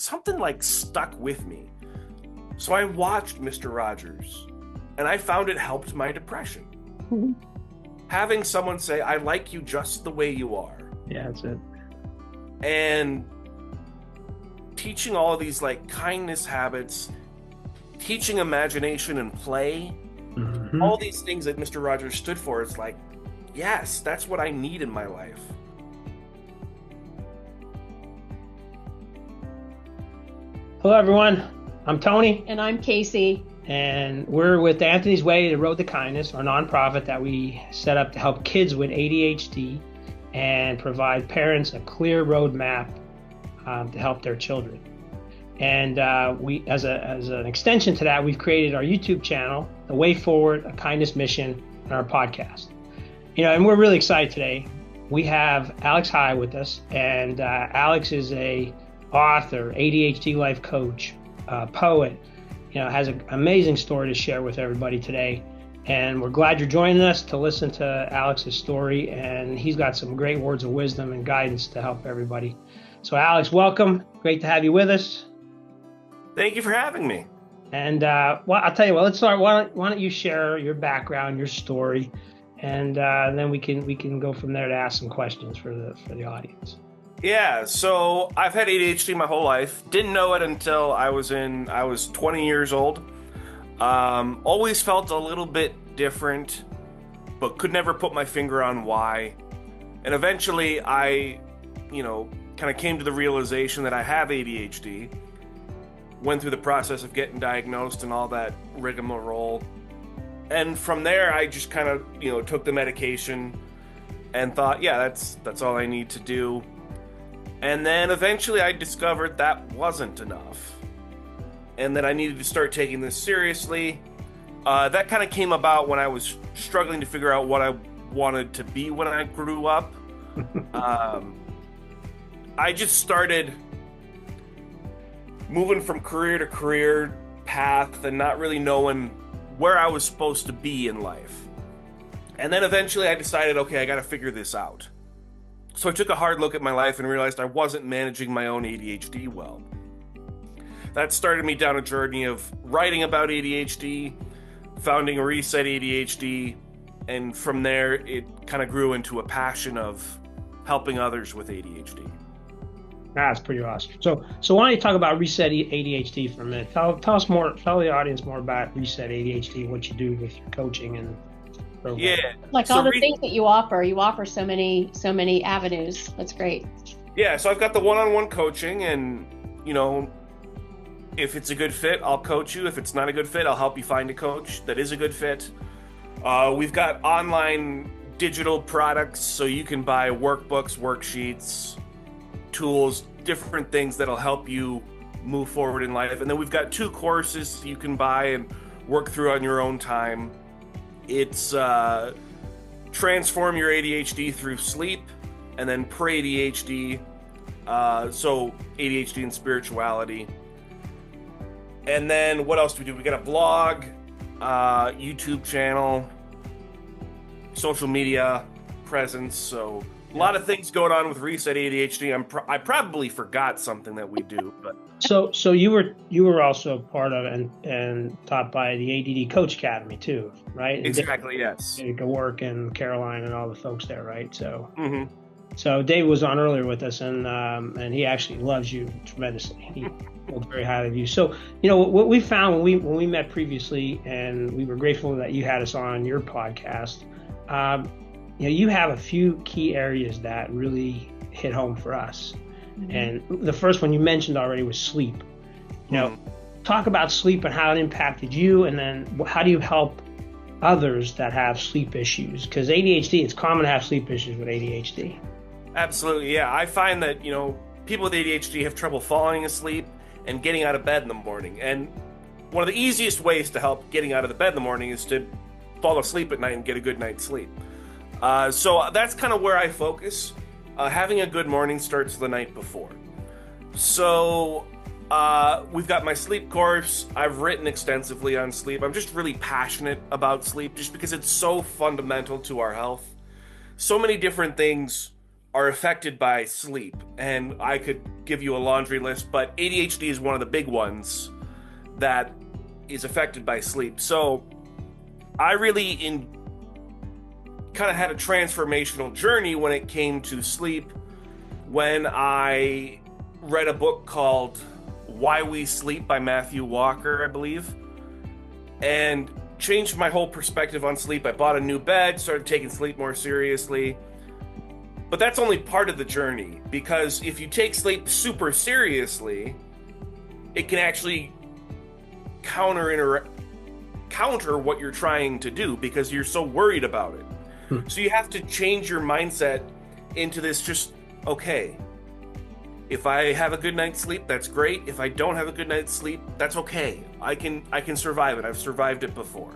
something like stuck with me. So I watched Mr. Rogers, and I found it helped my depression. Mm-hmm. Having someone say, I like you just the way you are. Yeah, that's it. And teaching all of these like kindness habits, teaching imagination and play, Mm-hmm. all these things that Mr. Rogers stood for. It's like, yes, that's what I need in my life. Hello, everyone. I'm Tony. And I'm Casey. And we're with Anthony's Way, the Road to Kindness, our nonprofit that we set up to help kids with ADHD and provide parents a clear roadmap to help their children. And we, as an extension to that, we've created our YouTube channel, The Way Forward, a Kindness Mission, and our podcast. And we're really excited today. We have Alex High with us, and Alex is a author, ADHD life coach, poet. Has an amazing story to share with everybody today. And we're glad you're joining us to listen to Alex's story. And he's got some great words of wisdom and guidance to help everybody. So Alex, welcome. Great to have you with us. Thank you for having me. And I'll tell you what, let's start. Why don't you share your background, your story, and then we can go from there to ask some questions for the audience. Yeah, so I've had ADHD my whole life. Didn't know it until I was 20 years old. Always felt a little bit different, but could never put my finger on why. And eventually I, kind of came to the realization that I have ADHD. Went through the process of getting diagnosed and all that rigmarole. And from there I just kind of, took the medication and thought, yeah, that's all I need to do. And then eventually I discovered that wasn't enough. And that I needed to start taking this seriously. That kind of came about when I was struggling to figure out what I wanted to be when I grew up. I just started moving from career to career path and not really knowing where I was supposed to be in life. And then eventually I decided, okay, I got to figure this out. So I took a hard look at my life and realized I wasn't managing my own ADHD well. That started me down a journey of writing about ADHD, founding Reset ADHD, and from there it kind of grew into a passion of helping others with ADHD. That's pretty awesome. So why don't you talk about Reset ADHD for a minute? Tell us more, tell the audience more about Reset ADHD, what you do with your coaching and program. Yeah. Like all the things that you offer so many avenues. That's great. Yeah, so I've got the one-on-one coaching, and if it's a good fit, I'll coach you. If it's not a good fit, I'll help you find a coach that is a good fit. We've got online digital products, so you can buy workbooks, worksheets, tools, different things that'll help you move forward in life. And then we've got 2 courses you can buy and work through on your own time. It's Transform Your ADHD Through Sleep, and then Pre-ADHD, so ADHD and spirituality. And then what else do we do? We got a blog, YouTube channel, social media presence, so a lot of things going on with Reset ADHD. I probably forgot something that we do, but so you were also part of and taught by the ADD Coach Academy too, right? And exactly, yes. Dave Work and Caroline and all the folks there, right? So Mm-hmm. So Dave was on earlier with us, and he actually loves you tremendously. He spoke very highly of you. So what we found when we met previously, and we were grateful that you had us on your podcast. You have a few key areas that really hit home for us. Mm-hmm. And the first one you mentioned already was sleep. Talk about sleep and how it impacted you, and then how do you help others that have sleep issues? Because ADHD, it's common to have sleep issues with ADHD. Absolutely, yeah. I find that, people with ADHD have trouble falling asleep and getting out of bed in the morning. And one of the easiest ways to help getting out of the bed in the morning is to fall asleep at night and get a good night's sleep. So that's kind of where I focus. Having a good morning starts the night before. So we've got my sleep course. I've written extensively on sleep. I'm just really passionate about sleep just because it's so fundamental to our health. So many different things are affected by sleep. And I could give you a laundry list, but ADHD is one of the big ones that is affected by sleep. So I really kind of had a transformational journey when it came to sleep when I read a book called Why We Sleep by Matthew Walker, I believe, and changed my whole perspective on sleep. I bought a new bed, started taking sleep more seriously. But that's only part of the journey, because if you take sleep super seriously, it can actually counter what you're trying to do because you're so worried about it. So you have to change your mindset into this just, okay, if I have a good night's sleep, that's great. If I don't have a good night's sleep, that's okay. I can survive it. I've survived it before.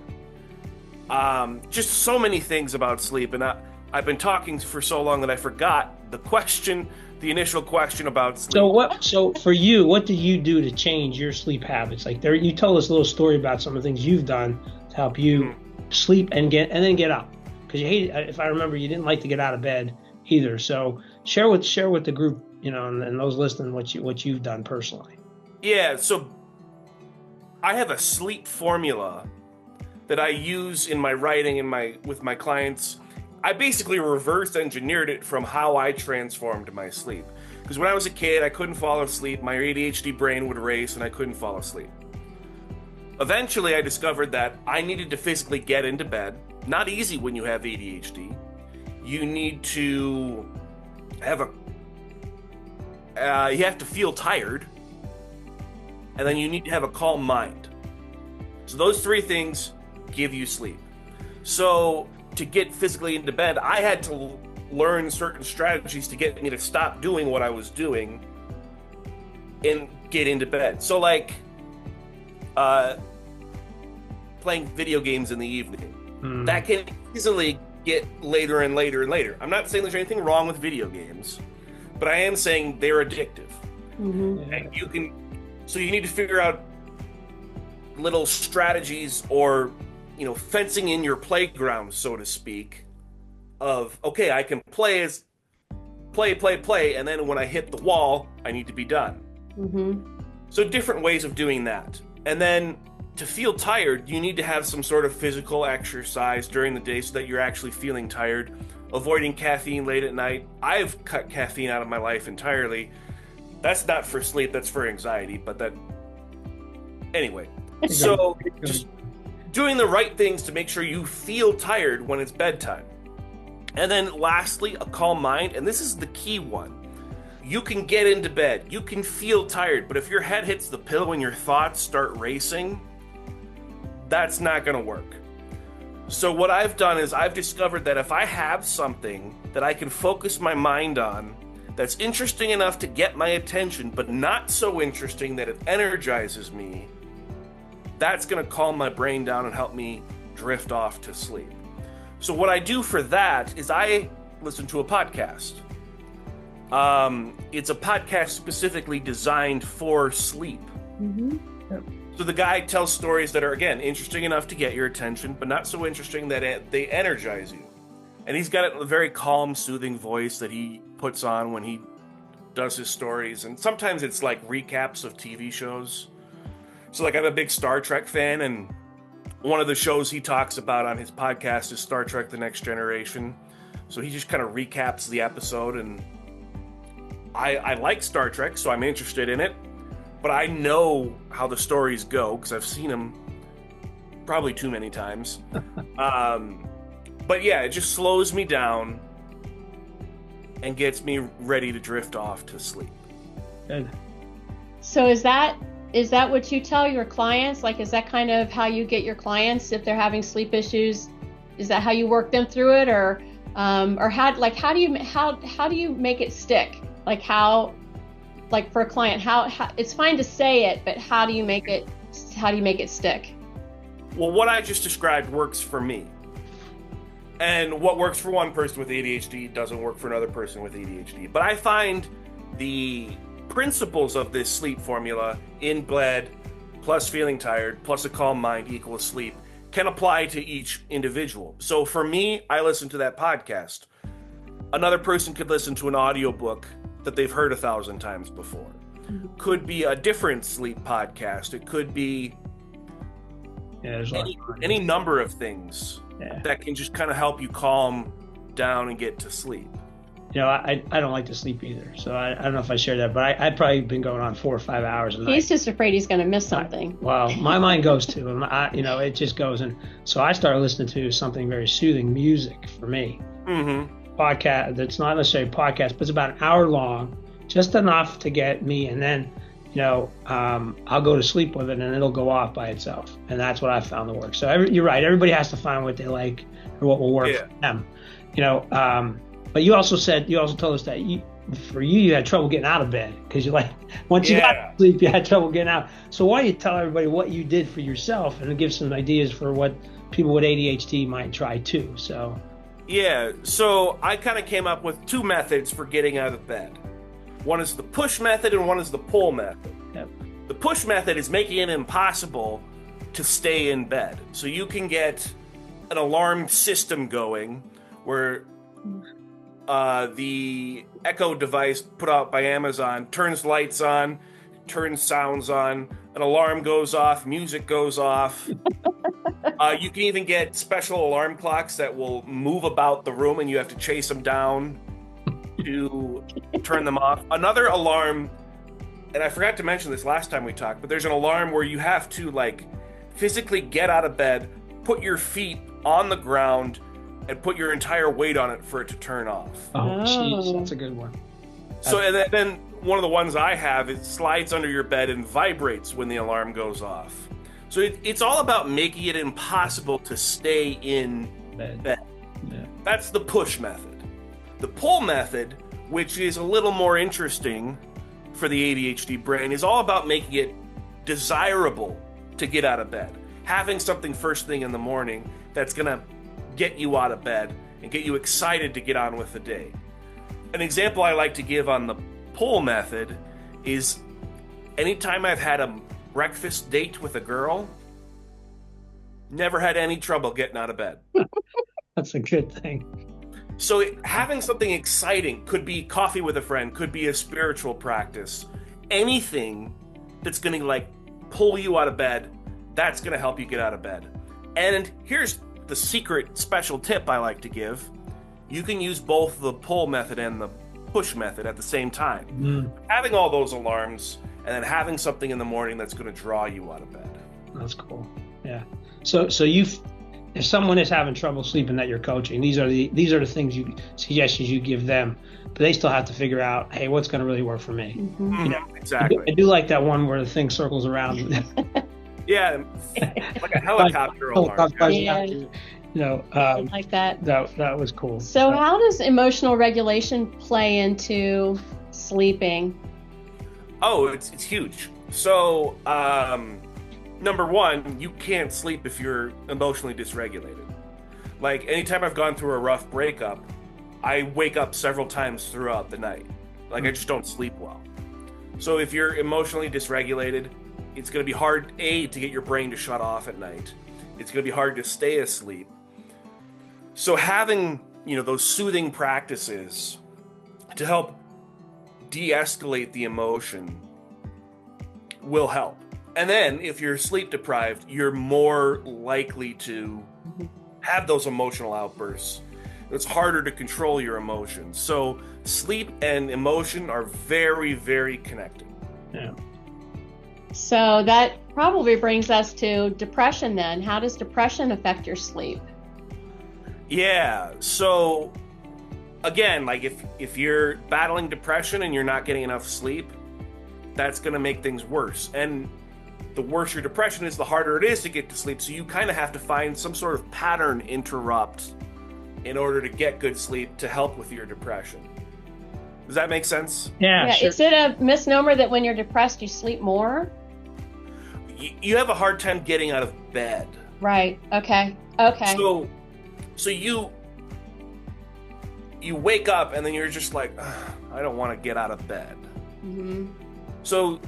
Just so many things about sleep, and I've been talking for so long that I forgot the initial question about sleep. So for you, what did you do to change your sleep habits? Like you told us a little story about some of the things you've done to help you sleep and then get up. Because you hate, if I remember, you didn't like to get out of bed either. So share with the group, and those listening what you've done personally. Yeah, so I have a sleep formula that I use in my writing and with my clients. I basically reverse engineered it from how I transformed my sleep. Because when I was a kid, I couldn't fall asleep. My ADHD brain would race and I couldn't fall asleep. Eventually, I discovered that I needed to physically get into bed. Not easy when you have ADHD. You need to have you have to feel tired, and then you need to have a calm mind. So those three things give you sleep. So to get physically into bed, I had to learn certain strategies to get me to stop doing what I was doing and get into bed. So like playing video games in the evening. That can easily get later and later and later. I'm not saying there's anything wrong with video games, but I am saying they're addictive. And you need to figure out little strategies or, fencing in your playground, so to speak, of, okay, I can play, and then when I hit the wall, I need to be done. So different ways of doing that. And then to feel tired, you need to have some sort of physical exercise during the day so that you're actually feeling tired. Avoiding caffeine late at night. I've cut caffeine out of my life entirely. That's not for sleep, that's for anxiety, anyway. So just doing the right things to make sure you feel tired when it's bedtime. And then lastly, a calm mind, and this is the key one. You can get into bed, you can feel tired, but if your head hits the pillow and your thoughts start racing, that's not going to work. So what I've done is I've discovered that if I have something that I can focus my mind on that's interesting enough to get my attention, but not so interesting that it energizes me, that's going to calm my brain down and help me drift off to sleep. So what I do for that is I listen to a podcast. It's a podcast specifically designed for sleep. So the guy tells stories that are, again, interesting enough to get your attention, but not so interesting that they energize you. And he's got a very calm, soothing voice that he puts on when he does his stories. And sometimes it's like recaps of TV shows. So like I'm a big Star Trek fan, and one of the shows he talks about on his podcast is Star Trek: The Next Generation. So he just kind of recaps the episode, and I like Star Trek, so I'm interested in it. But I know how the stories go because I've seen them probably too many times. But yeah, it just slows me down and gets me ready to drift off to sleep. Good. So is that what you tell your clients? Like, is that kind of how you get your clients if they're having sleep issues? Is that how you work them through it, or how do you make it stick? Like how, like for a client, how it's fine to say it, but how do you make it stick? Well, what I just described works for me. And what works for one person with ADHD doesn't work for another person with ADHD. But I find the principles of this sleep formula, in bed, plus feeling tired, plus a calm mind equals sleep, can apply to each individual. So for me, I listen to that podcast. Another person could listen to an audiobook that they've heard 1,000 times before. Could be a different sleep podcast. It could be any number of things that can just kind of help you calm down and get to sleep. I don't like to sleep either, so I don't know if I share that, but I've probably been going on 4 or 5 hours a night. He's just afraid he's going to miss something. Well, my mind goes to him. It just goes, and so I started listening to something very soothing, music for me. Podcast that's not necessarily a podcast, but it's about an hour long, just enough to get me, and then I'll go to sleep with it, and it'll go off by itself, and that's what I found to work. So you're right. Everybody has to find what they like or what will work for them. But you also told us that you had trouble getting out of bed because once you got to sleep, you had trouble getting out. So why don't you tell everybody what you did for yourself and give some ideas for what people with ADHD might try too. So I kind of came up with 2 methods for getting out of bed. One is the push method and one is the pull method. Yep. The push method is making it impossible to stay in bed. So you can get an alarm system going where the Echo device put out by Amazon turns lights on, turns sounds on, an alarm goes off, music goes off. You can even get special alarm clocks that will move about the room and you have to chase them down to turn them off. Another alarm, and I forgot to mention this last time we talked, but there's an alarm where you have to physically get out of bed, put your feet on the ground, and put your entire weight on it for it to turn off. Oh, jeez, that's a good one. So, and then one of the ones I have, it slides under your bed and vibrates when the alarm goes off. So it's all about making it impossible to stay in bed. Yeah. That's the push method. The pull method, which is a little more interesting for the ADHD brain, is all about making it desirable to get out of bed. Having something first thing in the morning that's going to get you out of bed and get you excited to get on with the day. An example I like to give on the pull method is anytime I've had a breakfast date with a girl, never had any trouble getting out of bed. That's a good thing. So having something exciting could be coffee with a friend, could be a spiritual practice, anything that's going to pull you out of bed, that's going to help you get out of bed. And here's the secret special tip I like to give. You can use both the pull method and the push method at the same time. Having all those alarms and then having something in the morning that's going to draw you out of bed. That's cool. Yeah. So if someone is having trouble sleeping that you're coaching, these are the suggestions you give them, but they still have to figure out, hey, what's going to really work for me? Exactly. I do like that one where the thing circles around. Yeah, like a helicopter alarm. I like that. That was cool. So how does emotional regulation play into sleeping? Oh, it's huge. So, number one, you can't sleep if you're emotionally dysregulated. Anytime I've gone through a rough breakup, I wake up several times throughout the night. I just don't sleep well. So if you're emotionally dysregulated, it's going to be hard, to get your brain to shut off at night. It's going to be hard to stay asleep. So having, those soothing practices to help de-escalate the emotion will help. And then if you're sleep deprived, you're more likely to have those emotional outbursts. It's harder to control your emotions. So sleep and emotion are very, very connected. Yeah. So that probably brings us to depression then. How does depression affect your sleep? Yeah, so again, if you're battling depression and you're not getting enough sleep, that's going to make things worse. And the worse your depression is, the harder it is to get to sleep. So you kind of have to find some sort of pattern interrupt in order to get good sleep to help with your depression. Does that make sense? Yeah, sure. Is it a misnomer that when you're depressed, you sleep more? You have a hard time getting out of bed. Right. Okay. So you wake up and then you're just like, I don't want to get out of bed. Mm-hmm. So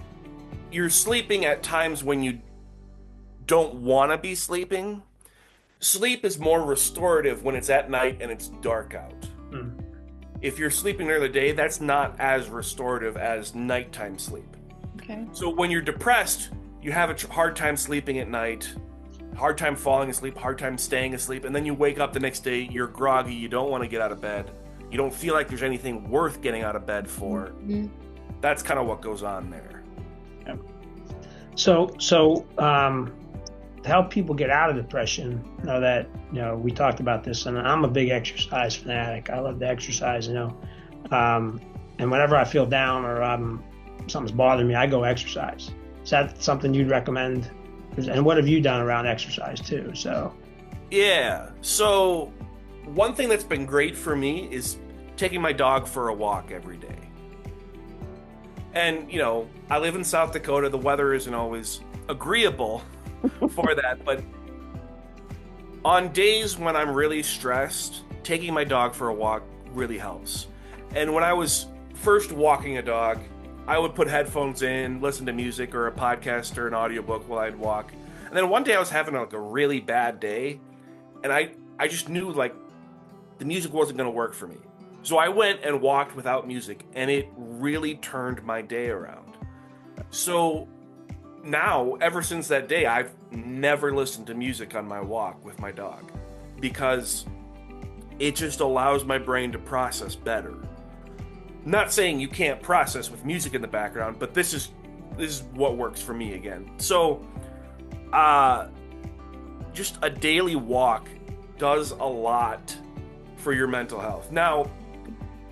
you're sleeping at times when you don't want to be sleeping. Sleep is more restorative when it's at night and it's dark out. if you're sleeping during the day, that's not as restorative as nighttime sleep. Okay. So when you're depressed, you have a hard time sleeping at night, hard time falling asleep, hard time staying asleep, and then you wake up the next day, you're groggy, you don't want to get out of bed, you don't feel like there's anything worth getting out of bed for. Mm-hmm. That's kind of what goes on there. Yeah. So to help people get out of depression, we talked about this, and I'm a big exercise fanatic. I love to exercise, and whenever I feel down or something's bothering me, I go exercise. Is that something you'd recommend? And what have you done around exercise too? Yeah. So one thing that's been great for me is taking my dog for a walk every day. And, I live in South Dakota. The weather isn't always agreeable for that. But on days when I'm really stressed, taking my dog for a walk really helps. And when I was first walking a dog, I would put headphones in, listen to music or a podcast or an audiobook while I'd walk. And then one day I was having a really bad day, and I just knew the music wasn't going to work for me. So I went and walked without music, and it really turned my day around. So now, ever since that day, I've never listened to music on my walk with my dog, because it just allows my brain to process better. Not saying you can't process with music in the background, but this is what works for me again. So, just a daily walk does a lot for your mental health. Now,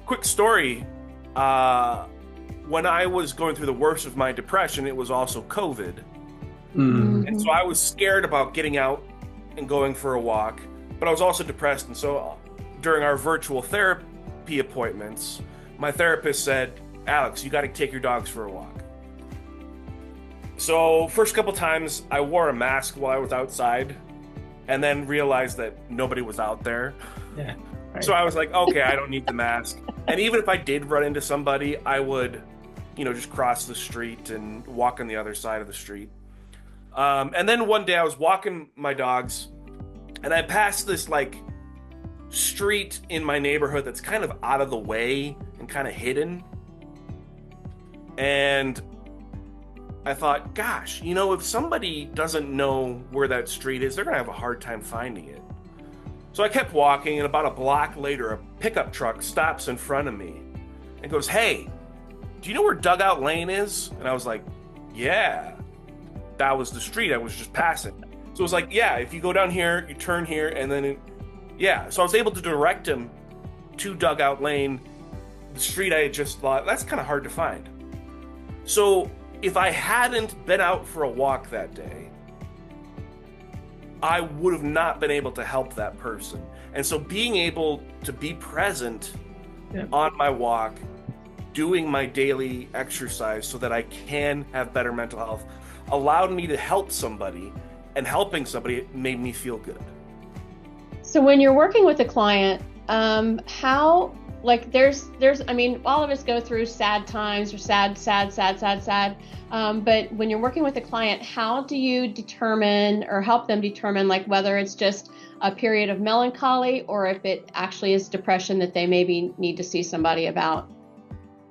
quick story, when I was going through the worst of my depression, it was also COVID. Mm-hmm. And so I was scared about getting out and going for a walk, but I was also depressed. And so during our virtual therapy appointments, my therapist said, Alex, you got to take your dogs for a walk. So first couple times I wore a mask while I was outside, and then realized that nobody was out there. Yeah. Right. So I was like, okay, I don't need the mask. And even if I did run into somebody, I would, just cross the street and walk on the other side of the street. And then one day I was walking my dogs, and I passed this street in my neighborhood that's kind of out of the way and kind of hidden. And I thought, gosh, if somebody doesn't know where that street is, they're going to have a hard time finding it. So I kept walking, and about a block later, a pickup truck stops in front of me and goes, hey, do you know where Dugout Lane is? And I was like, yeah, that was the street I was just passing. So it was like, yeah, if you go down here, you turn here, and then so I was able to direct him to Dugout Lane, the street I had just thought, that's kind of hard to find. So if I hadn't been out for a walk that day, I would have not been able to help that person. And so being able to be present on my walk, doing my daily exercise so that I can have better mental health, allowed me to help somebody, and helping somebody made me feel good. So when you're working with a client, how, all of us go through sad times or sad. But when you're working with a client, how do you determine or help them determine whether it's just a period of melancholy or if it actually is depression that they maybe need to see somebody about?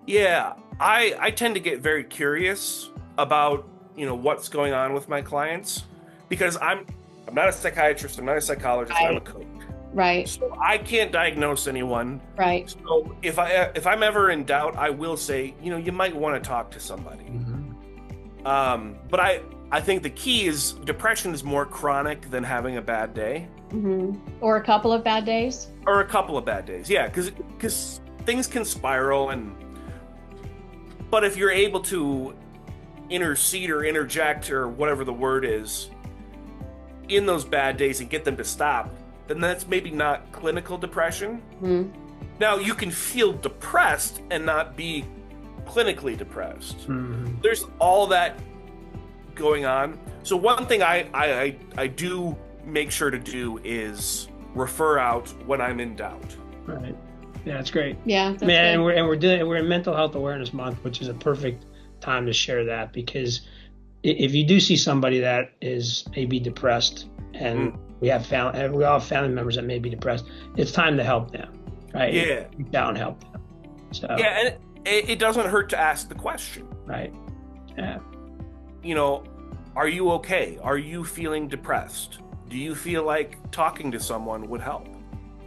Yeah, I tend to get very curious about, what's going on with my clients, because I'm not a psychiatrist, I'm not a psychologist, Right. I'm a coach. Right. So I can't diagnose anyone. Right. So if I'm ever in doubt, I will say, you might want to talk to somebody. Mm-hmm. But I think the key is depression is more chronic than having a bad day. Mm-hmm. Or a couple of bad days. Or a couple of bad days, yeah, because things can spiral, but if you're able to intercede or interject or whatever the word is in those bad days and get them to stop, then that's maybe not clinical depression. Mm-hmm. Now, you can feel depressed and not be clinically depressed. Mm-hmm. There's all that going on. So one thing I do make sure to do is refer out when I'm in doubt. Right. Yeah, that's great. Yeah. That's And we're in Mental Health Awareness Month, which is a perfect time to share that, because if you do see somebody that is maybe depressed, and we all have family members that may be depressed, it's time to help them. right? Yeah. Reach out and help them. So Yeah, and it doesn't hurt to ask the question. right. Yeah. You know, are you okay? Are you feeling depressed? Do you feel like talking to someone would help?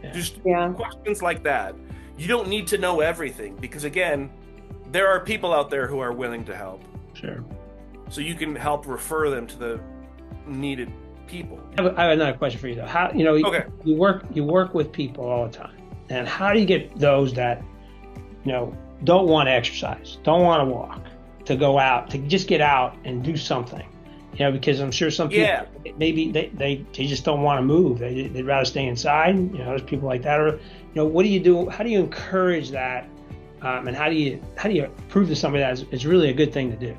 Yeah. Just Yeah. questions like that. You don't need to know everything because, again, there are people out there who are willing to help. Sure. So you can help refer them to the needed people. I have another question for you though. How Okay. you work with people all the time, and how do you get those that don't want to exercise, don't want to walk, to go out, to just get out and do something? Because I'm sure some people maybe they just don't want to move. They'd rather stay inside. There's people like that. Or what do you do? How do you encourage that? And how do you prove to somebody that it's really a good thing to do?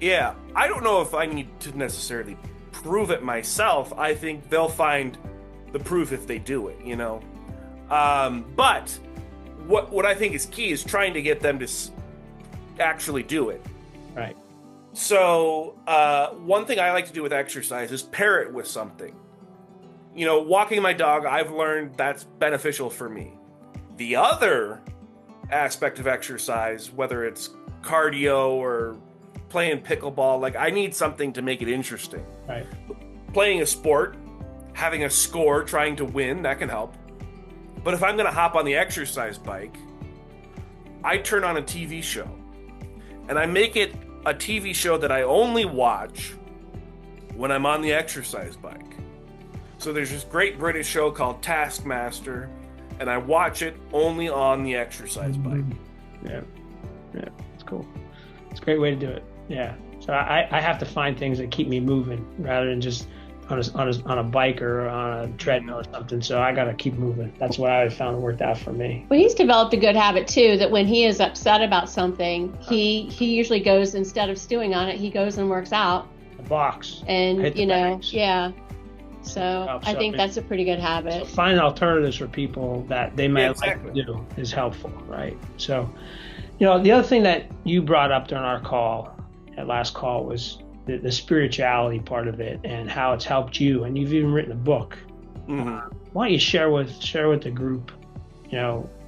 Yeah, I don't know if I need to necessarily prove it myself. I think they'll find the proof if they do it, But what I think is key is trying to get them to actually do it. Right. So one thing I like to do with exercise is pair it with something. Walking my dog, I've learned that's beneficial for me. The other aspect of exercise, whether it's cardio or playing pickleball, like I need something to make it interesting. Right. Playing a sport, having a score, trying to win, that can help. But if I'm going to hop on the exercise bike, I turn on a TV show. And I make it a TV show that I only watch when I'm on the exercise bike. So there's this great British show called Taskmaster, and I watch it only on the exercise bike. Yeah, it's cool. It's a great way to do it. Yeah. So I have to find things that keep me moving rather than just on a bike or on a treadmill or something. So I got to keep moving. That's what I found worked out for me. Well, he's developed a good habit too, that when he is upset about something, he usually goes, instead of stewing on it, he goes and works out. The box. And bags. yeah. So I think that's a pretty good habit. So finding alternatives for people that they may exactly. like to do is helpful, right? So, the other thing that you brought up during our last call was the spirituality part of it and how it's helped you, and you've even written a book. Mm-hmm. Why don't you share with the group,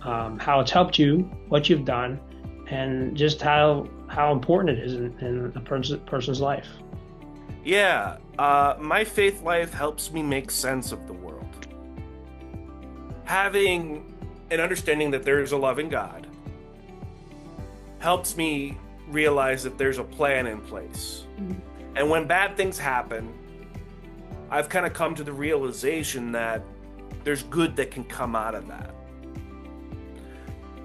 how it's helped you, what you've done, and just how important it is in a person's life. Yeah, my faith life helps me make sense of the world. Having an understanding that there is a loving God helps me realize that there's a plan in place. Mm-hmm. And when bad things happen, I've kind of come to the realization that there's good that can come out of that.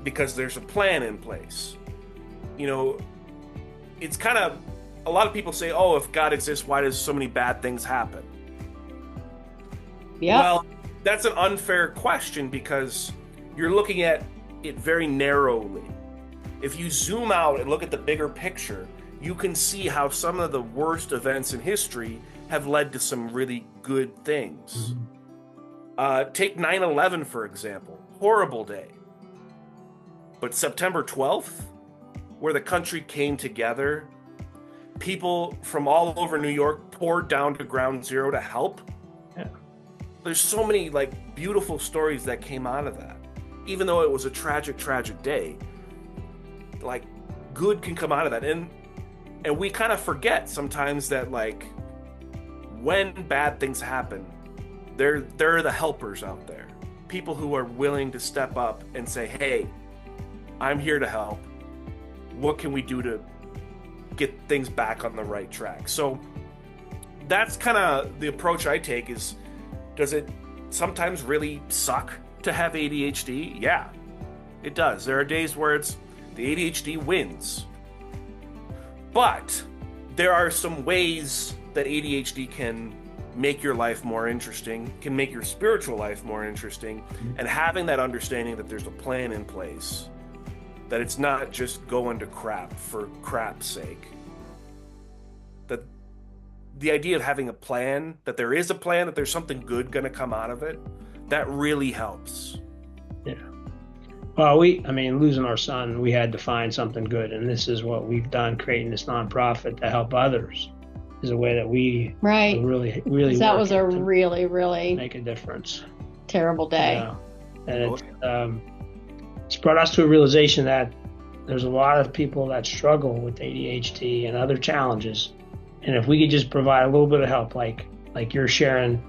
Because there's a plan in place. It's kind of, a lot of people say, oh, if God exists, why does so many bad things happen? Yeah. Well, that's an unfair question because you're looking at it very narrowly. If you zoom out and look at the bigger picture, you can see how some of the worst events in history have led to some really good things. Mm-hmm. Take 9/11, for example. Horrible day. But September 12th, where the country came together, people from all over New York poured down to ground zero to help. Yeah. There's so many beautiful stories that came out of that. Even though it was a tragic, tragic day, good can come out of that. And we kind of forget sometimes that when bad things happen, there are the helpers out there. People who are willing to step up and say, hey, I'm here to help. What can we do to get things back on the right track? So that's kind of the approach I take is, does it sometimes really suck to have ADHD? Yeah, it does. There are days where the ADHD wins. But there are some ways that ADHD can make your life more interesting, can make your spiritual life more interesting, and having that understanding that there's a plan in place, that it's not just going to crap for crap's sake. That the idea of having a plan, that there is a plan, that there's something good going to come out of it, that really helps. Yeah. Well, losing our son, we had to find something good, and this is what we've done, creating this nonprofit to help others. Is a way that we really that was a really make a difference. Terrible day. And it's brought us to a realization that there's a lot of people that struggle with ADHD and other challenges. And if we could just provide a little bit of help, like you're sharing,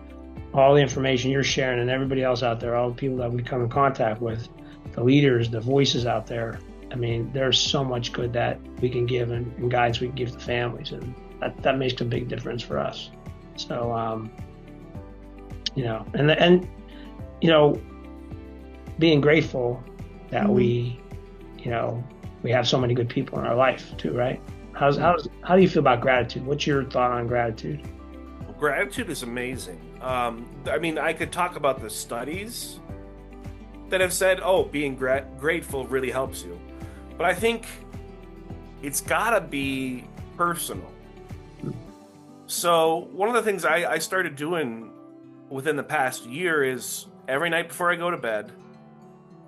all the information you're sharing, and everybody else out there, all the people that we come in contact with, the leaders, the voices out there, I mean, there's so much good that we can give and guidance we can give to families, and that makes a big difference for us. So, being grateful that we have so many good people in our life too, right? How do you feel about gratitude? What's your thought on gratitude? Well, gratitude is amazing. I mean, I could talk about the studies that have said, being grateful really helps you. But I think it's gotta be personal. So one of the things I started doing within the past year is every night before I go to bed,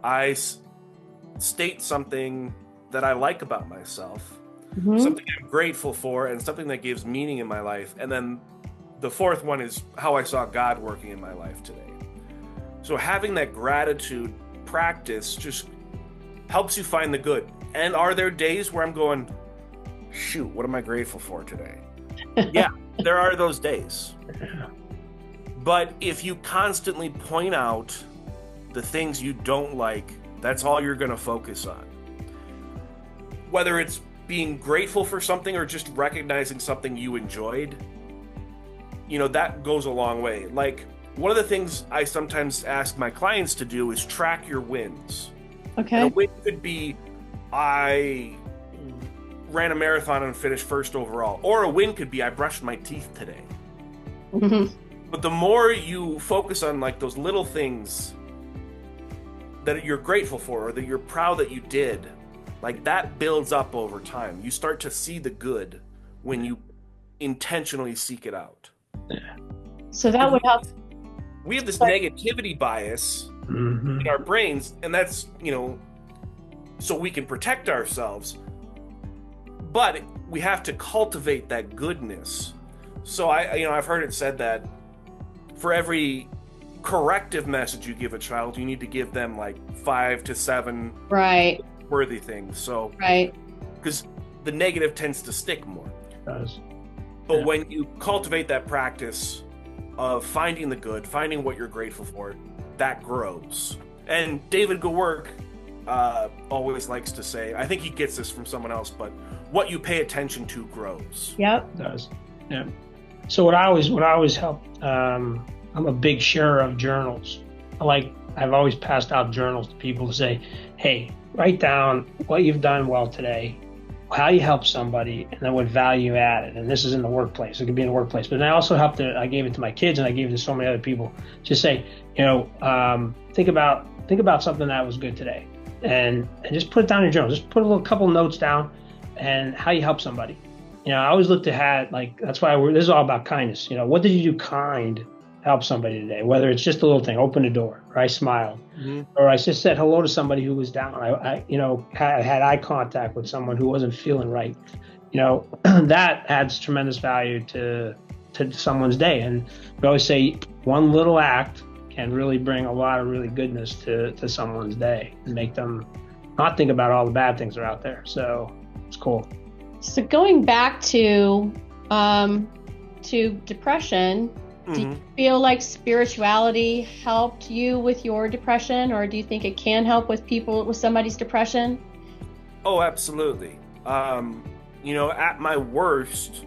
I state something that I like about myself, something I'm grateful for, and something that gives meaning in my life. And then the fourth one is how I saw God working in my life today. So having that gratitude practice just helps you find the good. And are there days where I'm going, shoot, what am I grateful for today? Yeah, there are those days. But if you constantly point out the things you don't like, that's all you're going to focus on. Whether it's being grateful for something or just recognizing something you enjoyed, that goes a long way. Like, one of the things I sometimes ask my clients to do is track your wins. Okay. And a win could be, I ran a marathon and finished first overall. Or a win could be, I brushed my teeth today. But the more you focus on like those little things that you're grateful for or that you're proud that you did, like that builds up over time. You start to see the good when you intentionally seek it out. So that would help. We have this negativity bias in our brains, and that's, so we can protect ourselves. But we have to cultivate that goodness. So I've heard it said that for every corrective message you give a child, you need to give them like 5 to 7 worthy things. So because the negative tends to stick more. It does. But when you cultivate that practice of finding the good, finding what you're grateful for, that grows. And David Gawork always likes to say, I think he gets this from someone else, but what you pay attention to grows. Yep. It does. Yeah. So what I always help, I'm a big sharer of journals. I've always passed out journals to people to say, hey, write down what you've done well today, how you help somebody, and then what value you added. And this is in the workplace. It could be in the workplace. But then I also I gave it to my kids, and I gave it to so many other people. Just say, think about something that was good today, and just put it down in your journal. Just put a couple notes down, and how you help somebody. I always look to that's why this is all about kindness. What did you do kind to help somebody today? Whether it's just a little thing, open the door, or I smiled, or I just said hello to somebody who was down. I had eye contact with someone who wasn't feeling right. That adds tremendous value to someone's day. And we always say one little act can really bring a lot of really goodness to someone's day and make them not think about all the bad things that are out there. So it's cool. So going back to depression, do you feel like spirituality helped you with your depression, or do you think it can help with somebody's depression? Oh, absolutely. At my worst,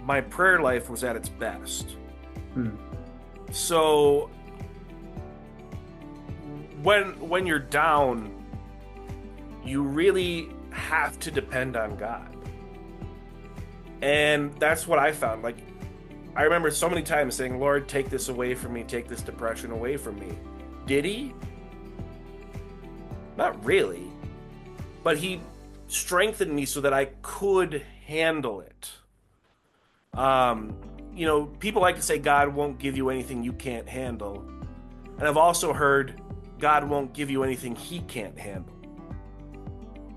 my prayer life was at its best. So when you're down, you really have to depend on God. And that's what I found. Like, I remember so many times saying, Lord, take this away from me, take this depression away from me. Did he? Not really. But he strengthened me so that I could handle it. People like to say God won't give you anything you can't handle. And I've also heard God won't give you anything he can't handle.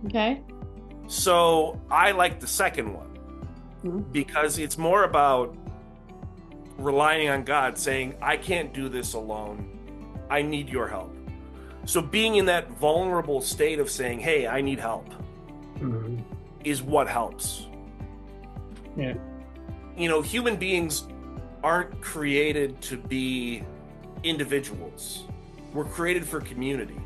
Okay. So I like the second one because it's more about relying on God, saying, I can't do this alone. I need your help. So being in that vulnerable state of saying, hey, I need help, is what helps. Yeah. You know, human beings aren't created to be individuals. We're created for community,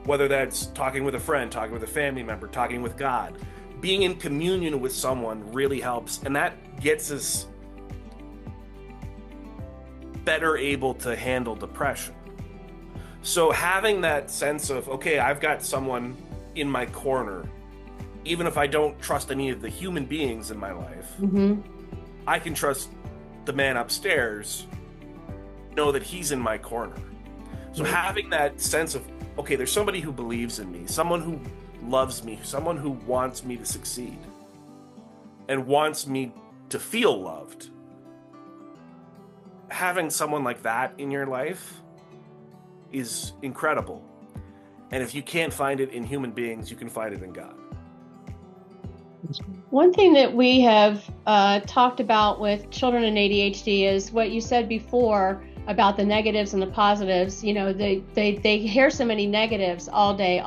whether that's talking with a friend, talking with a family member, talking with God. Being in communion with someone really helps, and that gets us better able to handle depression. So having that sense of, okay, I've got someone in my corner, even if I don't trust any of the human beings in my life, I can trust the man upstairs, know that he's in my corner. So having that sense of, okay, there's somebody who believes in me, someone who loves me, someone who wants me to succeed and wants me to feel loved. Having someone like that in your life is incredible. And if you can't find it in human beings, you can find it in God. One thing that we have talked about with children and ADHD is what you said before about the negatives and the positives. You know, they hear so many negatives all day.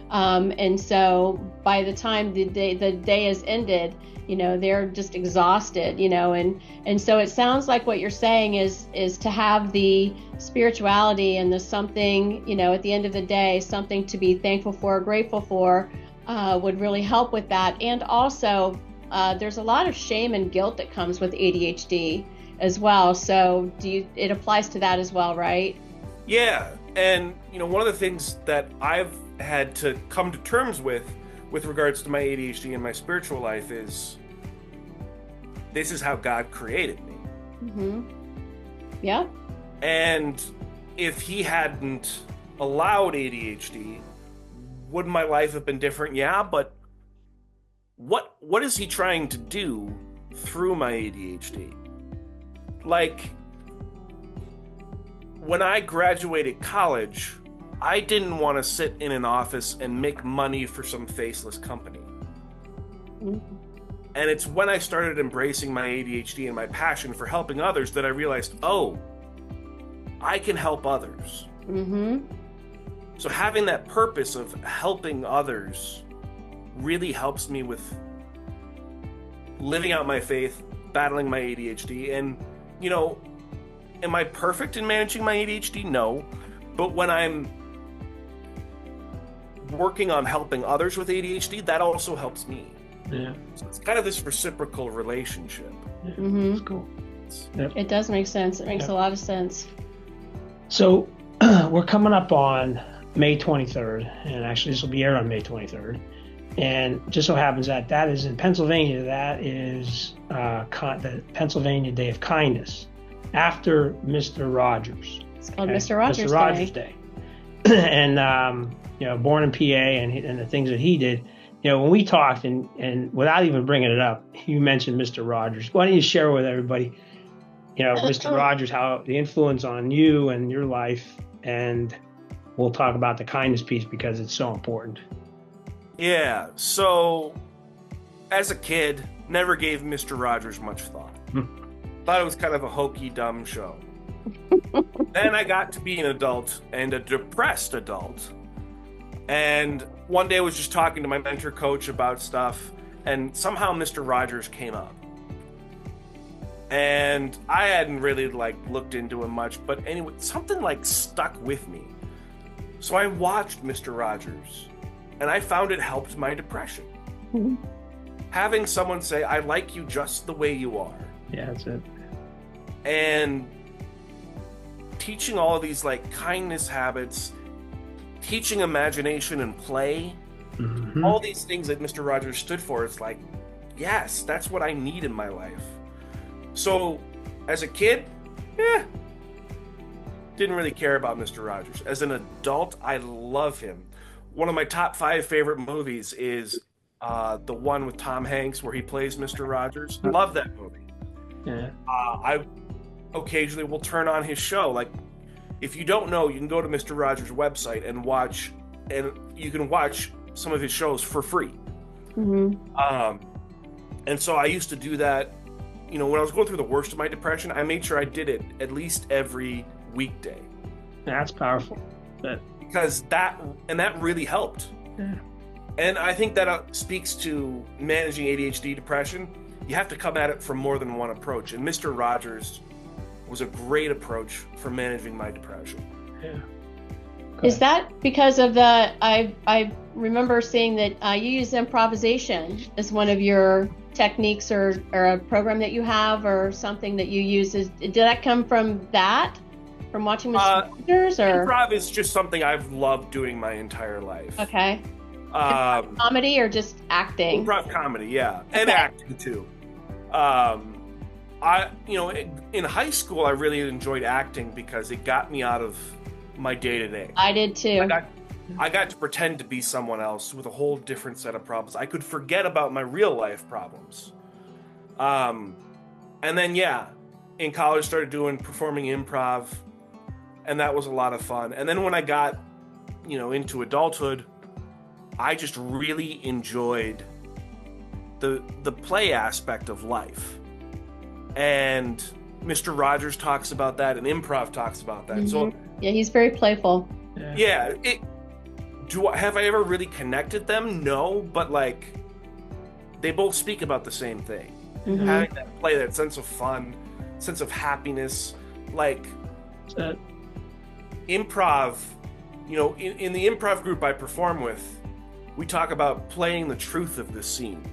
And so by the time the day is ended, you know, they're just exhausted, you know, and so it sounds like what you're saying is to have the spirituality and the something, you know, at the end of the day, something to be thankful for, grateful for, would really help with that. And also, there's a lot of shame and guilt that comes with ADHD as well. So it applies to that as well, right? Yeah. And, you know, one of the things that I've had to come to terms with regards to my ADHD and my spiritual life is, this is how God created me. Yeah. And if he hadn't allowed ADHD, would my life have been different? Yeah, but what is he trying to do through my ADHD? Like, when I graduated college, I didn't want to sit in an office and make money for some faceless company. And it's when I started embracing my ADHD and my passion for helping others that I realized, oh, I can help others. So having that purpose of helping others really helps me with living out my faith, battling my ADHD. And, you know, am I perfect in managing my ADHD? No. But when I'm working on helping others with ADHD, that also helps me. Yeah. So it's kind of this reciprocal relationship. That's cool. Yep. It does make sense. It makes a lot of sense. So we're coming up on May 23rd, and actually this will be aired on May 23rd. And just so happens that is in Pennsylvania. That is the Pennsylvania Day of Kindness, after Mr. Rogers. It's called Mr. Rogers Day. And you know, born in PA, and the things that he did. You know, when we talked, and without even bringing it up, you mentioned Mr. Rogers. Why don't you share with everybody, you know, Mr. Rogers, how the influence on you and your life, and we'll talk about the kindness piece because it's so important. Yeah, so as a kid, never gave Mr. Rogers much thought. Thought it was kind of a hokey, dumb show. Then I got to be an adult, and a depressed adult. And one day I was just talking to my mentor coach about stuff, and somehow Mr. Rogers came up. And I hadn't really looked into him much, but anyway, something stuck with me. So I watched Mr. Rogers, and I found it helped my depression. Having someone say, I like you just the way you are. Yeah, that's it. And teaching all of these kindness habits, teaching imagination and play, all these things that Mr. Rogers stood for. It's like, yes, that's what I need in my life. So as a kid, didn't really care about Mr. Rogers. As an adult, I love him. One of my top 5 favorite movies is the one with Tom Hanks where he plays Mr. Rogers. Love that movie. Yeah. I occasionally will turn on his show. If you don't know, you can go to Mr. Rogers' website and watch, and you can watch some of his shows for free. And so I used to do that. You know, when I was going through the worst of my depression, I made sure I did it at least every weekday. That's powerful. because that really helped. Yeah. And I think that speaks to managing ADHD depression. You have to come at it from more than one approach. And Mr. Rogers was a great approach for managing my depression. Yeah. Is that because of I remember seeing that you use improvisation as one of your techniques or a program that you have or something that you use. Did that come from that? From watching Mr. Rogers? Or? Improv is just something I've loved doing my entire life. Okay. Comedy or just acting? Improv comedy, yeah. And okay. Acting too. In high school, I really enjoyed acting because it got me out of my day-to-day. I did too. I got to pretend to be someone else with a whole different set of problems. I could forget about my real life problems. And then, in college, started performing improv, and that was a lot of fun. And then when I got, into adulthood, I just really enjoyed the play aspect of life. And Mr. Rogers talks about that, and improv talks about that. Mm-hmm. So yeah, he's very playful. Yeah. Have I ever really connected them? No, but they both speak about the same thing. Mm-hmm. Having that play, that sense of fun, sense of happiness, improv. In the improv group I perform with, we talk about playing the truth of the scene.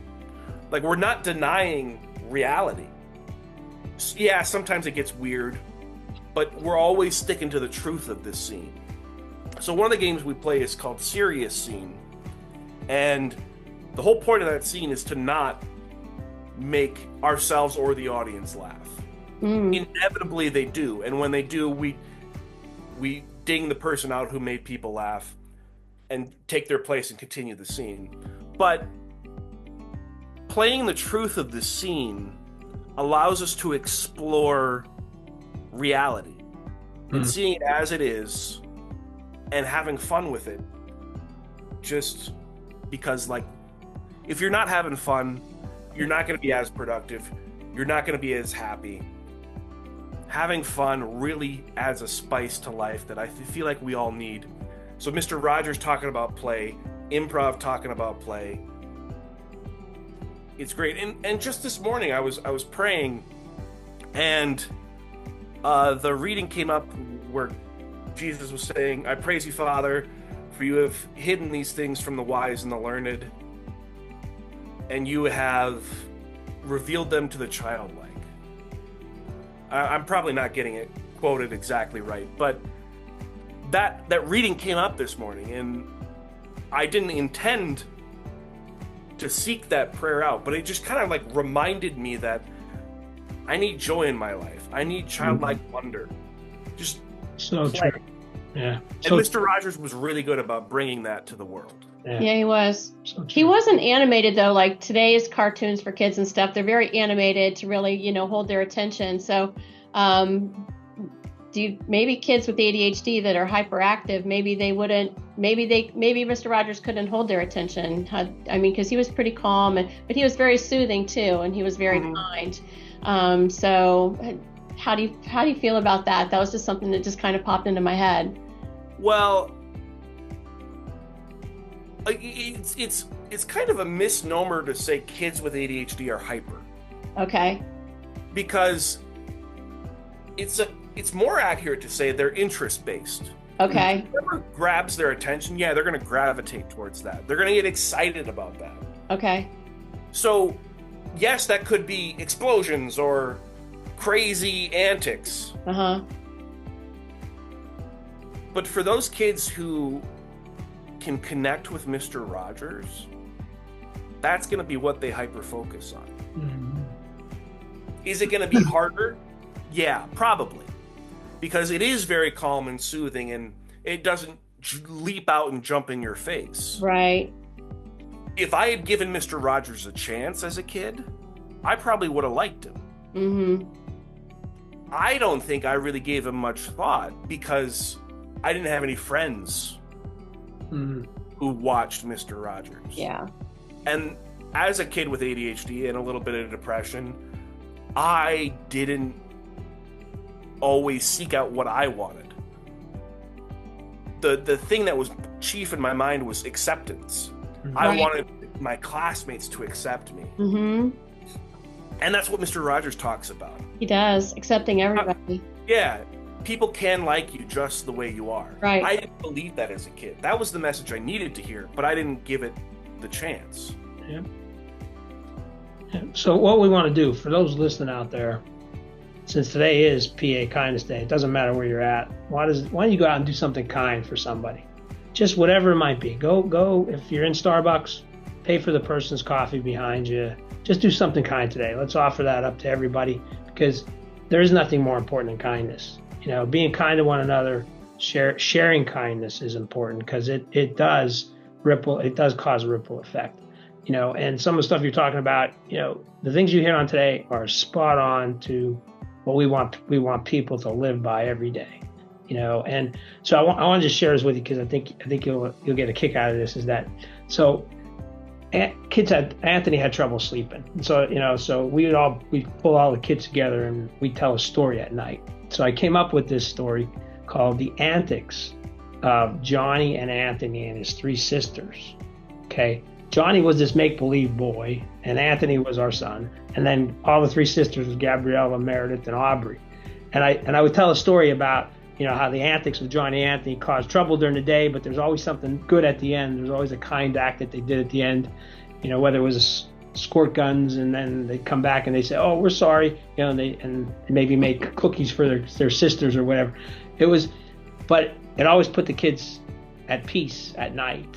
We're not denying reality. Yeah, sometimes it gets weird, but we're always sticking to the truth of this scene. So one of the games we play is called Serious Scene. And the whole point of that scene is to not make ourselves or the audience laugh. Inevitably they do. And when they do, we ding the person out who made people laugh and take their place and continue the scene. But playing the truth of the scene allows us to explore reality and seeing it as it is and having fun with it. Just because, if you're not having fun, you're not going to be as productive. You're not going to be as happy. Having fun really adds a spice to life that I feel like we all need. So Mr. Rogers talking about play, improv talking about play. It's great. And just this morning I was praying, and the reading came up where Jesus was saying, "I praise you, Father, for you have hidden these things from the wise and the learned, and you have revealed them to the childlike." I'm probably not getting it quoted exactly right, but that reading came up this morning, and I didn't intend to seek that prayer out, but it just kind of reminded me that I need joy in my life. I need childlike wonder. Just so play. true. Yeah. And Mr. Rogers was really good about bringing that to the world. Yeah, he was. So he wasn't animated though, like today's cartoons for kids and stuff. They're very animated to really, hold their attention. So, maybe kids with ADHD that are hyperactive, maybe Mr. Rogers couldn't hold their attention. Because he was pretty calm, but he was very soothing too, and he was very kind. So how do you feel about that? That was just something that just kind of popped into my head. Well, it's kind of a misnomer to say kids with ADHD are hyper. Okay. Because it's more accurate to say they're interest-based. Okay. Whatever grabs their attention, they're going to gravitate towards that. They're going to get excited about that. Okay. So, yes, that could be explosions or crazy antics. Uh-huh. But for those kids who can connect with Mr. Rogers, that's going to be what they hyper-focus on. Mm-hmm. Is it going to be harder? Yeah, probably. Because it is very calm and soothing, and it doesn't leap out and jump in your face. Right. If I had given Mr. Rogers a chance as a kid, I probably would have liked him. Mm-hmm. I don't think I really gave him much thought because I didn't have any friends who watched Mr. Rogers. Yeah. And as a kid with ADHD and a little bit of depression, I didn't always seek out what I wanted. the thing that was chief in my mind was acceptance. I wanted my classmates to accept me. And that's what Mr. Rogers talks about. He does, accepting everybody. Yeah, people can like you just the way you are. Right. I didn't believe that as a kid. That was the message I needed to hear, but I didn't give it the chance. Yeah. So what we want to do for those listening out there, since today is PA Kindness Day, it doesn't matter where you're at. Why don't you go out and do something kind for somebody? Just whatever it might be. Go. If you're in Starbucks, pay for the person's coffee behind you. Just do something kind today. Let's offer that up to everybody, because there is nothing more important than kindness. You know, being kind to one another, sharing kindness is important, because it does cause a ripple effect. You know, and some of the stuff you're talking about, you know, the things you hit on today are spot on to what we want people to live by every day. You know, and so I want to just share this with you, because I think you'll get a kick out of this. Is that so? Anthony had trouble sleeping, and so, you know, so we pull all the kids together and we tell a story at night. So I came up with this story called The Antics of Johnny and Anthony and his three sisters. Okay, Johnny was this make-believe boy, and Anthony was our son, and then all the three sisters was Gabriella, Meredith, and Aubrey. And I would tell a story about, you know, how the antics of Johnny and Anthony caused trouble during the day, but there's always something good at the end. There's always a kind act that they did at the end, you know, whether it was squirt guns, and then they'd come back and they say, "Oh, we're sorry," you know, and they maybe make cookies for their sisters or whatever. But it always put the kids at peace at night,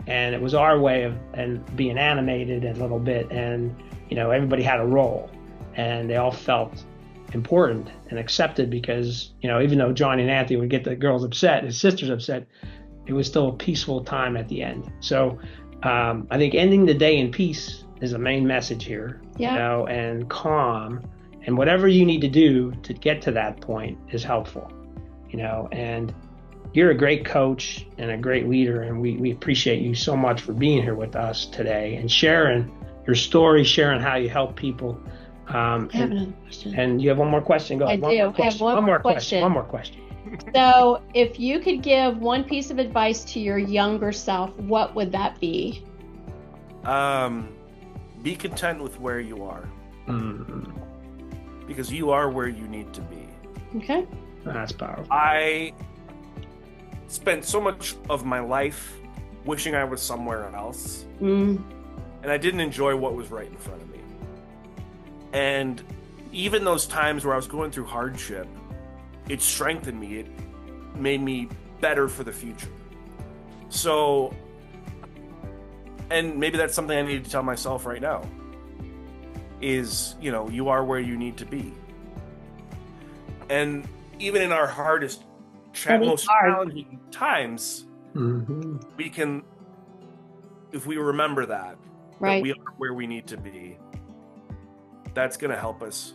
and it was our way of being animated a little bit, and, you know, everybody had a role, and they all felt important and accepted, because, you know, even though Johnny and Anthony would get the girls upset, his sisters upset, it was still a peaceful time at the end. So I think ending the day in peace is the main message here. Yeah. You know, and calm, and whatever you need to do to get to that point is helpful. You know, and you're a great coach and a great leader, and we appreciate you so much for being here with us today and sharing your story, sharing how you help people. I have another question. And you have one more question? Go ahead. I do. I have one more question. One more question. So if you could give one piece of advice to your younger self, what would that be? Be content with where you are. Because you are where you need to be. Okay. That's powerful. I spent so much of my life wishing I was somewhere else. And I didn't enjoy what was right in front of me. And even those times where I was going through hardship, it strengthened me. It made me better for the future. So, and maybe that's something I need to tell myself right now, is, you know, you are where you need to be. And even in our hardest, most challenging times, we can, if we remember that we are where we need to be, that's going to help us,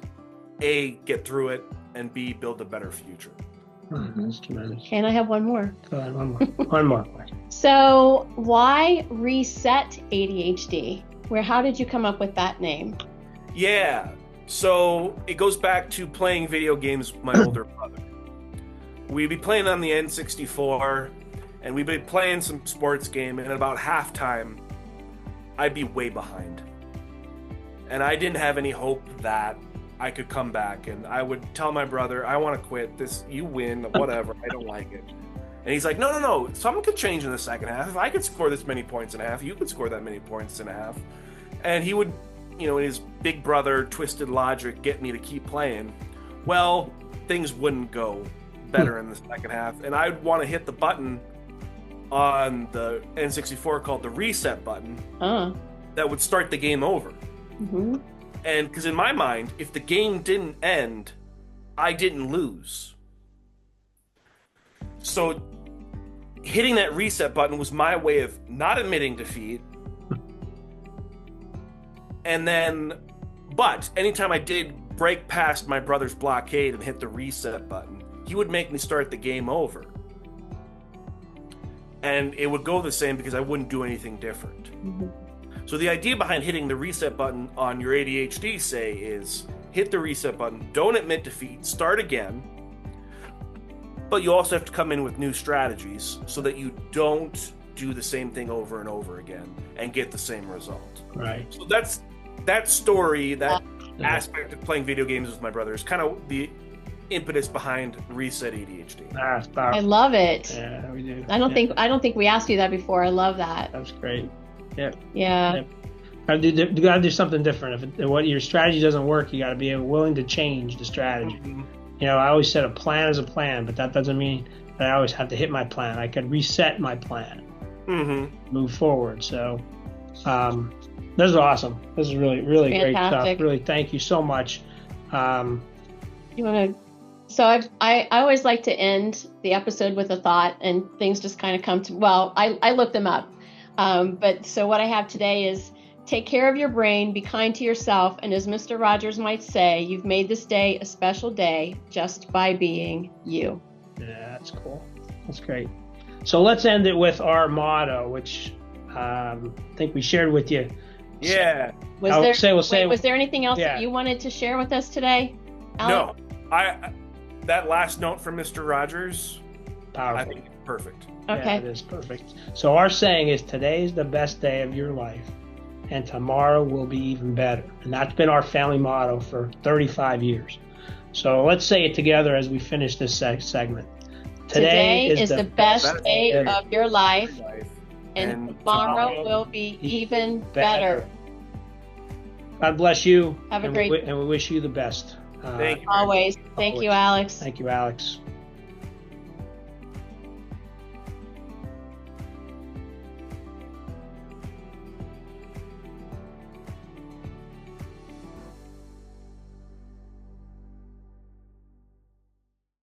A, get through it, and B, build a better future. That's tremendous. And I have one more. Go ahead, one more. One more question. So why Reset ADHD? How did you come up with that name? Yeah, so it goes back to playing video games with my older brother. We'd be playing on the N64, and we'd be playing some sports game, and at about halftime, I'd be way behind. And I didn't have any hope that I could come back. And I would tell my brother, I want to quit this. You win, whatever. I don't like it. And he's like, no. Something could change in the second half. If I could score this many points in a half, you could score that many points in a half. And he would, you know, in his big brother twisted logic, get me to keep playing. Well, things wouldn't go better in the second half. And I'd want to hit the button on the N64 called the reset button that would start the game over. And because in my mind, if the game didn't end, I didn't lose. So hitting that reset button was my way of not admitting defeat. And then, but anytime I did break past my brother's blockade and hit the reset button, he would make me start the game over. And it would go the same because I wouldn't do anything different. So the idea behind hitting the reset button on your ADHD, is hit the reset button, don't admit defeat, start again. but you also have to come in with new strategies so that you don't do the same thing over and over again and get the same result. Right. So that's that story, that aspect of playing video games with my brother is kind of the impetus behind Reset ADHD. I love it. Yeah, we do. I don't think we asked you that before. I love that. That's great. Yeah. Yeah. You got to do something different. If what your strategy doesn't work, you got to be willing to change the strategy. Mm-hmm. You know, I always said a plan is a plan, but that doesn't mean that I always have to hit my plan. I could reset my plan, move forward. So, this is awesome. This is really, really great stuff. Really, thank you so much. You want to? So I always like to end the episode with a thought, and things just kind of come to. Well, I looked them up, but so what I have today is: take care of your brain, be kind to yourself, and as Mr. Rogers might say, you've made this day a special day just by being you. Yeah, that's cool. That's great. So let's end it with our motto, which I think we shared with you. Yeah. Was there anything else that you wanted to share with us today, Alex? No. That last note from Mr. Rogers, powerful. I think it's perfect. Okay. Yeah, it is perfect. So our saying is, today is the best day of your life, and tomorrow will be even better. And that's been our family motto for 35 years. So let's say it together as we finish this segment. Today is the best day of your life, and tomorrow will be even better. God bless you. Have a great day. And we wish you the best. Thank you. Always. Thank you, Alex. Thank you, Alex.